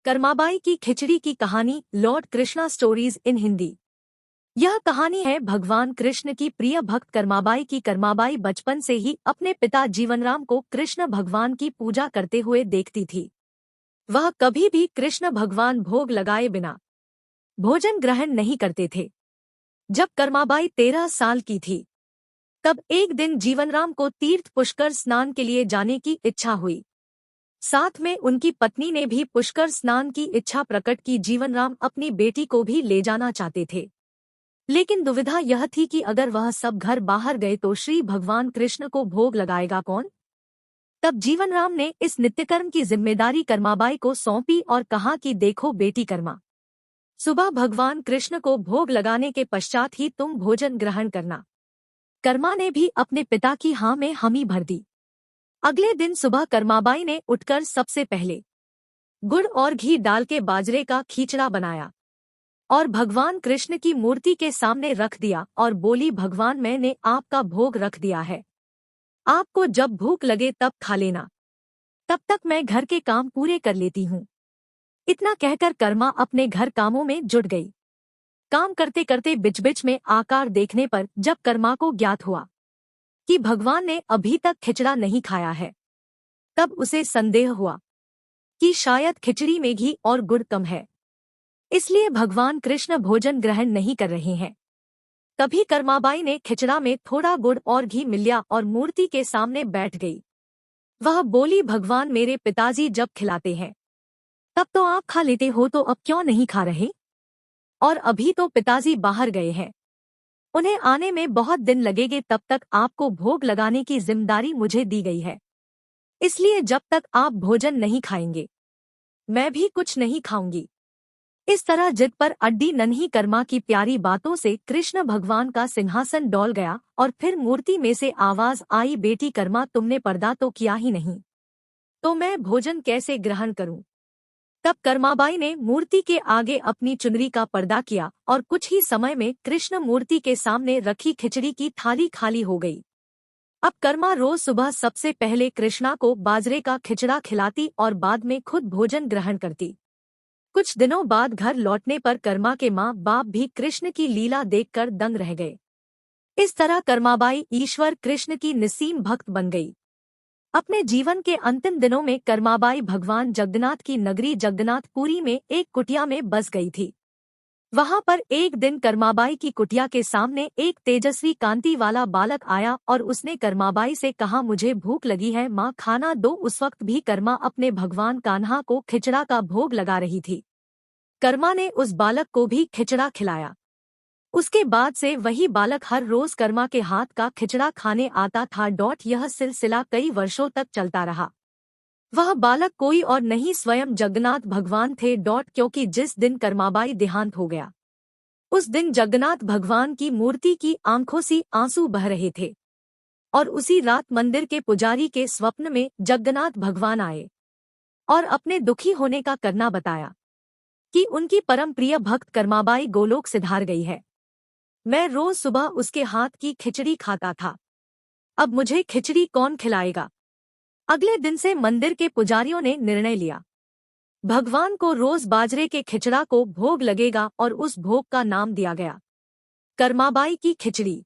कर्माबाई की खिचड़ी की कहानी Lord Krishna stories in Hindi. यह कहानी है भगवान कृष्ण की प्रिय भक्त कर्माबाई की। कर्माबाई बचपन से ही अपने पिता जीवनराम को कृष्ण भगवान की पूजा करते हुए देखती थी। वह कभी भी कृष्ण भगवान भोग लगाए बिना भोजन ग्रहण नहीं करते थे। जब कर्माबाई 13 साल की थी, तब एक दिन जीवनराम को तीर्थ पुष्कर स्नान के लिए जाने की इच्छा हुई। साथ में उनकी पत्नी ने भी पुष्कर स्नान की इच्छा प्रकट की। जीवनराम अपनी बेटी को भी ले जाना चाहते थे, लेकिन दुविधा यह थी कि अगर वह सब घर बाहर गए तो श्री भगवान कृष्ण को भोग लगाएगा कौन। तब जीवनराम ने इस नित्यकर्म की जिम्मेदारी कर्माबाई को सौंपी और कहा कि देखो बेटी कर्मा, सुबह भगवान कृष्ण को भोग लगाने के पश्चात ही तुम भोजन ग्रहण करना। कर्मा ने भी अपने पिता की हाँ में हामी भर दी। अगले दिन सुबह कर्माबाई ने उठकर सबसे पहले गुड़ और घी डाल के बाजरे का खींचड़ा बनाया और भगवान कृष्ण की मूर्ति के सामने रख दिया और बोली, भगवान मैंने आपका भोग रख दिया है, आपको जब भूख लगे तब खा लेना, तब तक मैं घर के काम पूरे कर लेती हूँ। इतना कहकर कर्मा अपने घर कामों में जुट गई। काम करते करते बिच बिच में आकार देखने पर जब कर्मा को ज्ञात हुआ कि भगवान ने अभी तक खिचड़ा नहीं खाया है, तब उसे संदेह हुआ कि शायद खिचड़ी में घी और गुड़ कम है, इसलिए भगवान कृष्ण भोजन ग्रहण नहीं कर रहे हैं। तभी कर्माबाई ने खिचड़ा में थोड़ा गुड़ और घी मिलाया और मूर्ति के सामने बैठ गई। वह बोली, भगवान मेरे पिताजी जब खिलाते हैं तब तो आप खा लेते हो, तो अब क्यों नहीं खा रहे? और अभी तो पिताजी बाहर गए हैं, उन्हें आने में बहुत दिन लगेंगे, तब तक आपको भोग लगाने की जिम्मेदारी मुझे दी गई है, इसलिए जब तक आप भोजन नहीं खाएंगे मैं भी कुछ नहीं खाऊंगी। इस तरह जिद पर अड्डी नन्ही कर्मा की प्यारी बातों से कृष्ण भगवान का सिंहासन डोल गया और फिर मूर्ति में से आवाज आई, बेटी कर्मा तुमने पर्दा तो किया ही नहीं, तो मैं भोजन कैसे ग्रहण करूं? तब कर्माबाई ने मूर्ति के आगे अपनी चुनरी का पर्दा किया और कुछ ही समय में कृष्ण मूर्ति के सामने रखी खिचड़ी की थाली खाली हो गई। अब कर्मा रोज सुबह सबसे पहले कृष्णा को बाजरे का खिचड़ा खिलाती और बाद में खुद भोजन ग्रहण करती। कुछ दिनों बाद घर लौटने पर कर्मा के माँ बाप भी कृष्ण की लीला देखकर दंग रह गए। इस तरह कर्माबाई ईश्वर कृष्ण की निस्सीम भक्त बन गई। अपने जीवन के अंतिम दिनों में कर्माबाई भगवान जगन्नाथ की नगरी जगन्नाथपुरी में एक कुटिया में बस गई थी। वहां पर एक दिन कर्माबाई की कुटिया के सामने एक तेजस्वी कांति वाला बालक आया और उसने कर्माबाई से कहा, मुझे भूख लगी है माँ, खाना दो। उस वक्त भी कर्मा अपने भगवान कान्हा को खिचड़ा का भोग लगा रही थी। कर्मा ने उस बालक को भी खिचड़ा खिलाया। उसके बाद से वही बालक हर रोज कर्मा के हाथ का खिचड़ा खाने आता था। यह सिलसिला कई वर्षों तक चलता रहा। वह बालक कोई और नहीं, स्वयं जगन्नाथ भगवान थे। क्योंकि जिस दिन कर्माबाई देहांत हो गया, उस दिन जगन्नाथ भगवान की मूर्ति की आंखों से आंसू बह रहे थे और उसी रात मंदिर के पुजारी के स्वप्न में जगन्नाथ भगवान आए और अपने दुखी होने का करना बताया कि उनकी परम प्रिय भक्त कर्माबाई गोलोक सिधार गई है। मैं रोज सुबह उसके हाथ की खिचड़ी खाता था, अब मुझे खिचड़ी कौन खिलाएगा? अगले दिन से मंदिर के पुजारियों ने निर्णय लिया, भगवान को रोज बाजरे के खिचड़ा को भोग लगेगा और उस भोग का नाम दिया गया कर्माबाई की खिचड़ी।